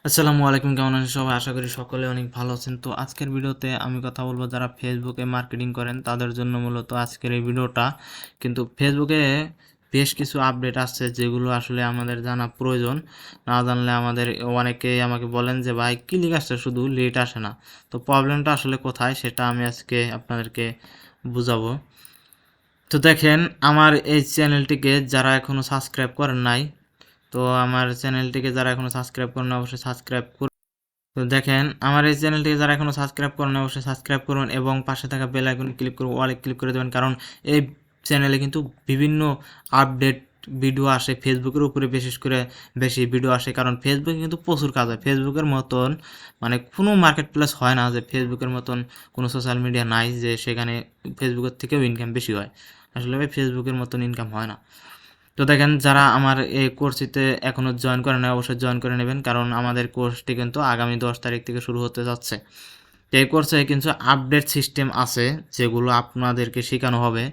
আসসালামু আলাইকুম, কেমন আছেন সবাই? আশা করি সকলে অনেক ভালো আছেন। তো আজকের ভিডিওতে আমি কথা বলবো যারা ফেসবুকে মার্কেটিং করেন তাদের জন্য মূলত আজকের এই ভিডিওটা। কিন্তু ফেসবুকে বেশ কিছু আপডেট আসছে যেগুলো আসলে আমাদের জানা প্রয়োজন। না জানলে আমাদের অনেকেই আমাকে বলেন যে ভাই কি লিখ আসছে, শুধু লেট আসে না। তো প্রবলেমটা আসলে কোথায় সেটা আমি আজকে আপনাদেরকে বুঝাবো। তো দেখেন, আমার এই চ্যানেলটিকে যারা এখনও সাবস্ক্রাইব করেন নাই, তো আমার চ্যানেলটিকে যারা এখনও সাবস্ক্রাইব করেন অবশ্যই সাবস্ক্রাইব করুন। তো দেখেন, আমার এই চ্যানেলটিকে যারা এখনও সাবস্ক্রাইব করেন অবশ্যই সাবস্ক্রাইব করুন এবং পাশে থাকা বেল আইকন ক্লিক করে অলে ক্লিক করে দেবেন, কারণ এই চ্যানেলে কিন্তু বিভিন্ন আপডেট ভিডিও আসে। ফেসবুকের উপরে বিশেষ করে বেশি ভিডিও আসে, কারণ ফেসবুকে কিন্তু প্রচুর কাজ হয়। ফেসবুকের মতন মানে কোনো মার্কেট প্লেস হয় না, যে ফেসবুকের মতন কোনো সোশ্যাল মিডিয়া নাই যে সেখানে ফেসবুকের থেকেও ইনকাম বেশি হয়। আসলে ভাই ফেসবুকের মতন ইনকাম হয় না। তো দেখেন, যারা আমার এই কোর্সটিতে এখনও জয়েন করেন নাই অবশ্যই জয়েন করে নেবেন, কারণ আমাদের কোর্সটি কিন্তু আগামী 10 তারিখ থেকে শুরু হতে যাচ্ছে। তো এই কোর্সে কিন্তু আপডেট সিস্টেম আছে যেগুলো আপনাদেরকে শেখানো হবে।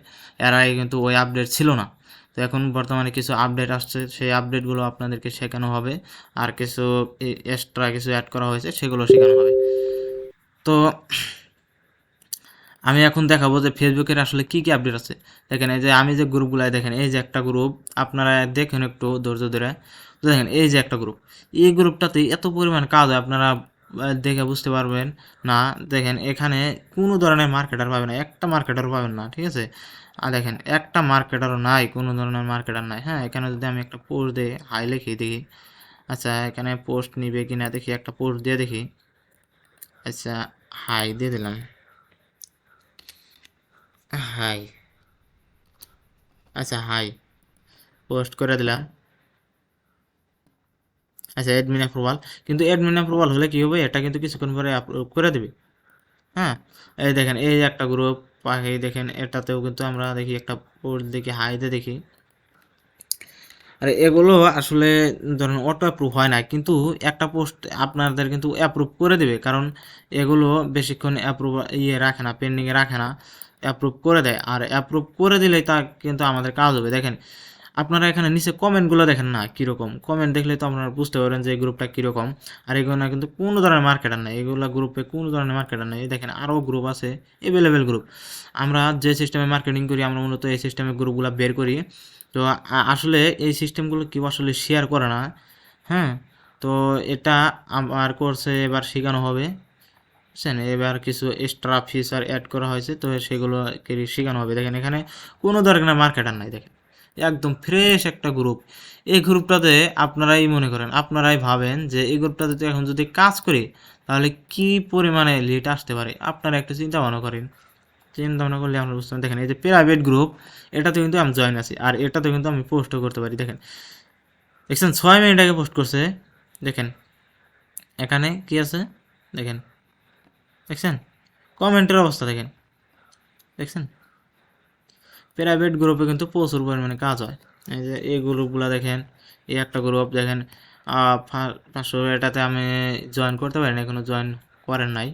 এর আগে কিন্তু ওই আপডেট ছিল না। তো এখন বর্তমানে কিছু আপডেট আসছে, সেই আপডেটগুলো আপনাদেরকে শেখানো হবে। আর কিছু এক্সট্রা কিছু অ্যাড করা হয়েছে, সেগুলো শেখানো হবে। তো আমি এখন দেখাবো যে ফেসবুকের আসলে কী কী আপডেট আছে। দেখেন, এই যে আমি যে গ্রুপগুলাই দেখেন, এই যে একটা গ্রুপ, আপনারা দেখেন একটু ধৈর্য ধরে। তো দেখেন, এই যে একটা গ্রুপ, এই গ্রুপটাতে এত পরিমাণ কাজ হয় আপনারা দেখে বুঝতে পারবেন না। দেখেন, এখানে কোনো ধরনের মার্কেটার পাবেন না, একটা মার্কেটারও পাবেন না, ঠিক আছে? আর দেখেন, একটা মার্কেটারও নাই, কোনো ধরনের মার্কেটার নাই। হ্যাঁ, এখানে যদি আমি একটা পোস্ট দিই, হাই লিখি দেখি, আচ্ছা এখানে পোস্ট নিবে কিনা দেখি, একটা পোস্ট দিয়ে দেখি। আচ্ছা, হাই দিয়ে দিলাম, হাই, আচ্ছা হাই পোস্ট করে দিলাম। আচ্ছা, অ্যাডমিন অ্যাপ্রুভাল, কিন্তু অ্যাডমিন অ্যাপ্রুভাল হলে কী হবে, এটা কিন্তু কিছুক্ষণ পরে আপলোড করে দেবে। হ্যাঁ, এই দেখেন, এই যে একটা গ্রুপ পাখি, দেখেন এটাতেও কিন্তু আমরা দেখি একটা পোস্ট দেখি, হাইতে দেখি। আর এগুলো আসলে ধরুন অটো অ্যাপ্রুভ হয় না, কিন্তু একটা পোস্ট আপনাদের কিন্তু অ্যাপ্রুভ করে দেবে, কারণ এগুলো বেশিক্ষণ অ্যাপ্রুভ রাখে না, পেন্ডিংয়ে রাখে না, অ্যাপ্রুভ করে দেয়। আর অ্যাপ্রুভ করে দিলেই তা কিন্তু আমাদের কাজ হবে। দেখেন, আপনারা এখানে নিচে কমেন্টগুলো দেখেন না কীরকম, কমেন্ট দেখলে তো আপনারা বুঝতে পারেন যে এই গ্রুপটা কীরকম। আর এগুলো না কিন্তু কোনো ধরনের মার্কেটার নেই, এগুলো গ্রুপে কোনো ধরনের মার্কেটার নেই। দেখেন, আরও গ্রুপ আছে, অ্যাভেলেবেল গ্রুপ। আমরা যে সিস্টেমে মার্কেটিং করি, আমরা মূলত এই সিস্টেমে গ্রুপগুলো বের করি। তো আসলে এই সিস্টেমগুলো কেউ আসলে শেয়ার করে না। হ্যাঁ, তো এটা আমার কোর্সে এবার শেখানো হবে, বুঝছেন? এবার কিছু এক্সট্রা ফিচার অ্যাড করা হয়েছে, তো সেগুলো শেখানো হবে। দেখেন, এখানে কোনো ধরনের মার্কেটার নাই। দেখেন, একদম ফ্রেশ একটা গ্রুপ। এই গ্রুপটাতে আপনারাই মনে করেন, আপনারাই ভাবেন যে এই গ্রুপটাতে এখন যদি কাজ করি তাহলে কি পরিমাণে লিড আসতে পারে, আপনারা একটু চিন্তা ভাবনা করেন। চিন্তা ভাবনা করলে আমরা বুঝতে পারি। দেখেন, এই যে প্রাইভেট গ্রুপ, এটাতে কিন্তু আমি জয়েন আছি, আর এটাতে কিন্তু আমি পোস্টও করতে পারি। দেখেন, দেখছেন 6 মিনিট আগে পোস্ট করছে। দেখেন এখানে কি আছে, দেখেন, দেখছেন কমেন্টের অবস্থা, দেখেন, দেখছেন প্রাইভেট গ্রুপে কিন্তু প্রচুর পরিমাণে কাজ হয়। এই যে এই গ্রুপগুলো দেখেন, এই একটা গ্রুপ দেখেন 500, এটাতে আমি জয়েন করতে পারি না, এখনও জয়েন করেন নাই।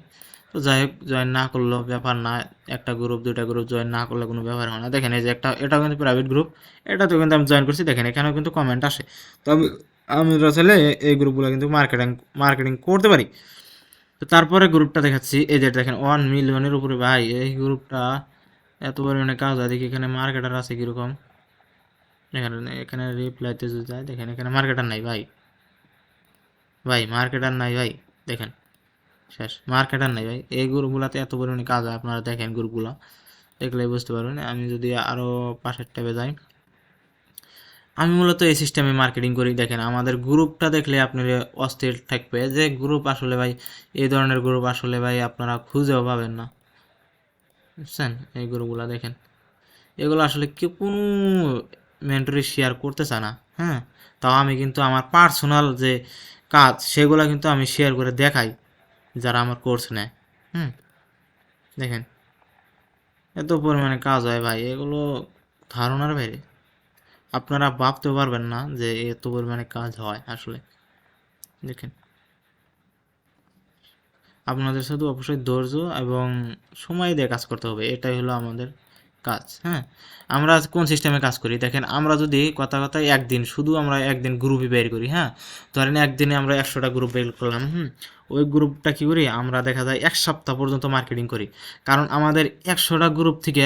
তো যাই হোক, জয়েন না করলেও ব্যাপার না, একটা গ্রুপ দুইটা গ্রুপ জয়েন না করলে কোনো ব্যাপার হয় না। দেখেন, এই যে একটা, এটাও কিন্তু প্রাইভেট গ্রুপ, এটাতেও কিন্তু আমি জয়েন করছি। দেখেন, এখানেও কিন্তু কমেন্ট আসে। তো আমি আসলে এই গ্রুপগুলো কিন্তু মার্কেটিং করতে পারি। তো তারপরে গ্রুপটা দেখাচ্ছি, এই যে দেখেন 1 মিলিয়নের উপরে, ভাই এই গ্রুপটা এত পরিমাণে কাজ হয়। দেখি এখানে মার্কেটার আছে কীরকম, এখানে এখানে রিপ্লাইতে যদি যায়, দেখেন এখানে মার্কেটার নাই ভাই, ভাই মার্কেটার নাই ভাই। দেখেন, শেষ, মার্কেটার নাই ভাই। এই গ্রুপগুলোতে এত পরিমাণে কাজ হয়, আপনারা দেখেন গ্রুপগুলো দেখলেই বুঝতে পারবেন। আমি যদি আরও পাশের ট্যাবে যাই, আমি মূলত এই সিস্টেমে মার্কেটিং করি। দেখেন, আমাদের গ্রুপটা দেখলে আপনার অস্থির থাকবে যে গ্রুপ আসলে ভাই, এই ধরনের গ্রুপ আসলে ভাই আপনারা খুঁজেও পাবেন না, বুঝছেন? এই গ্রুপগুলো দেখেন, এগুলো আসলে কেউ কোনো মেন্টরি শেয়ার করতে চায় না। হ্যাঁ, তাও আমি কিন্তু আমার পার্সোনাল যে কাজ সেগুলো কিন্তু আমি শেয়ার করে দেখাই যারা আমার কোর্স নেয়। হুম, দেখেন এত পরিমাণে কাজ হয় ভাই, এগুলো ধারণার বাইরে। আপনারা ভাবতেও পারবেন না যে এত পরিমাণে কাজ হয় আসলে। দেখেন, আপনাদের শুধু অবশ্যই ধৈর্য এবং সময় দিয়ে কাজ করতে হবে, এটাই হলো আমাদের কাজ। হ্যাঁ, আমরা কোন সিস্টেমে কাজ করি দেখেন, আমরা যদি কথায় একদিন শুধু আমরা একদিন গ্রুপই বের করি। হ্যাঁ, ধরেন একদিনে আমরা 100টা গ্রুপ বের করলাম। ওই গ্রুপটা কি করি আমরা, দেখা যায় 1 সপ্তাহ পর্যন্ত মার্কেটিং করি। কারণ আমাদের 100টা গ্রুপ থেকে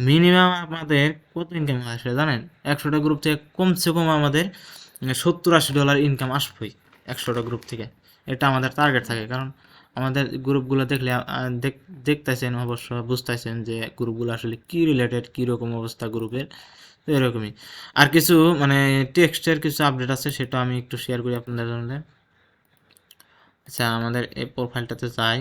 মিনিমাম আমাদের কত ইনকাম আসে জানেন? 100টা গ্রুপ থেকে কমসে কম আমাদের $70-80 ইনকাম আসবেই 100টা গ্রুপ থেকে। এটা আমাদের টার্গেট থাকে। কারণ আমাদের গ্রুপগুলো দেখলে দেখতেছেন, অবশ্য বুঝতেছেন যে গ্রুপগুলো আসলে কি রিলেটেড, কীরকম অবস্থা গ্রুপের। তো এরকমই। আর কিছু মানে টেক্সটের কিছু আপডেট আছে, সেটা আমি একটু শেয়ার করি আপনাদের জন্য। আচ্ছা, আমাদের এই প্রোফাইলটাতে যাই।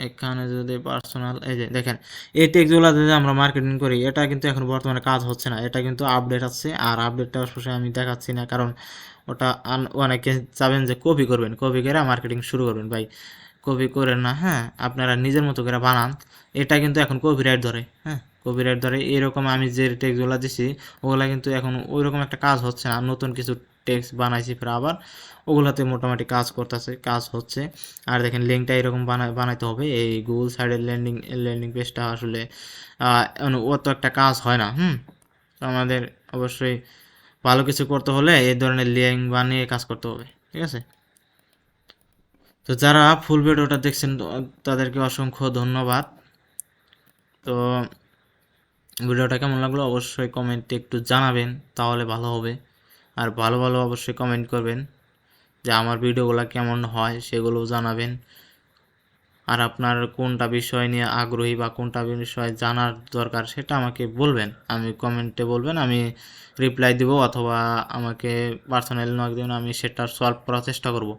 এখানে যদি পার্সোনাল, এই যে দেখেন এই টেক্সটগুলো যদি আমরা মার্কেটিং করি, এটা কিন্তু এখন বর্তমানে কাজ হচ্ছে না। এটা কিন্তু আপডেট আছে, আর আপডেটটা অবশ্যই আমি দেখাচ্ছি না, কারণ ওটা অনেকে চাবেন যে কপি করবেন, কপি করে মার্কেটিং শুরু করবেন। ভাই, কপি করেন না। হ্যাঁ, আপনারা নিজের মতো করে বানান। এটা কিন্তু এখন কপিরাইট ধরে। হ্যাঁ, কপিরাইট ধরে। এরকম আমি যে টেক্সটগুলো দিছি ওগুলা কিন্তু এখন ওইরকম একটা কাজ হচ্ছে না। নতুন কিছু টেক্সট বানাইছি ফের আবার, ওগুলাতে মোটামুটি কাজ করতেছে, কাজ হচ্ছে। আর দেখেন লিঙ্কটা এরকম বানাইতে হবে। এই গুগল সাইডের ল্যান্ডিং পেজটা আসলে অত একটা কাজ হয় না। তো আমাদের অবশ্যই ভালো কিছু করতে হলে এই ধরনের লিঙ্ক বানিয়ে কাজ করতে হবে। ঠিক আছে? তো যারা ফুল ভিডিওটা দেখছেন তাদেরকে অসংখ্য ধন্যবাদ। তো ভিডিওটা কেমন লাগলো অবশ্যই কমেন্টে একটু জানাবেন, তাহলে ভালো হবে। আর ভালো ভালো অবশ্যই কমেন্ট করবেন যে আমার ভিডিওগুলো কেমন হয়, সেগুলোও জানাবেন। আর আপনার কোনটা বিষয় নিয়ে আগ্রহী বা কোনটা বিষয় জানার দরকার সেটা আমাকে বলবেন, আমি কমেন্টে বলবেন, আমি রিপ্লাই দিব, অথবা আমাকে পার্সোনালি নক দেবেন, আমি সেটা সলভ করার চেষ্টা করব।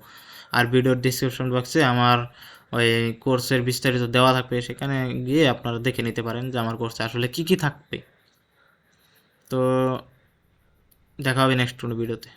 আর ভিডিওর ডিসক্রিপশন বক্সে আমার ওই কোর্সের বিস্তারিত দেওয়া থাকবে, সেখানে গিয়ে আপনারা দেখে নিতে পারেন যে আমার কোর্সে আসলে কি কি থাকবে। তো দেখা হবে নেক্সট ভিডিওতে।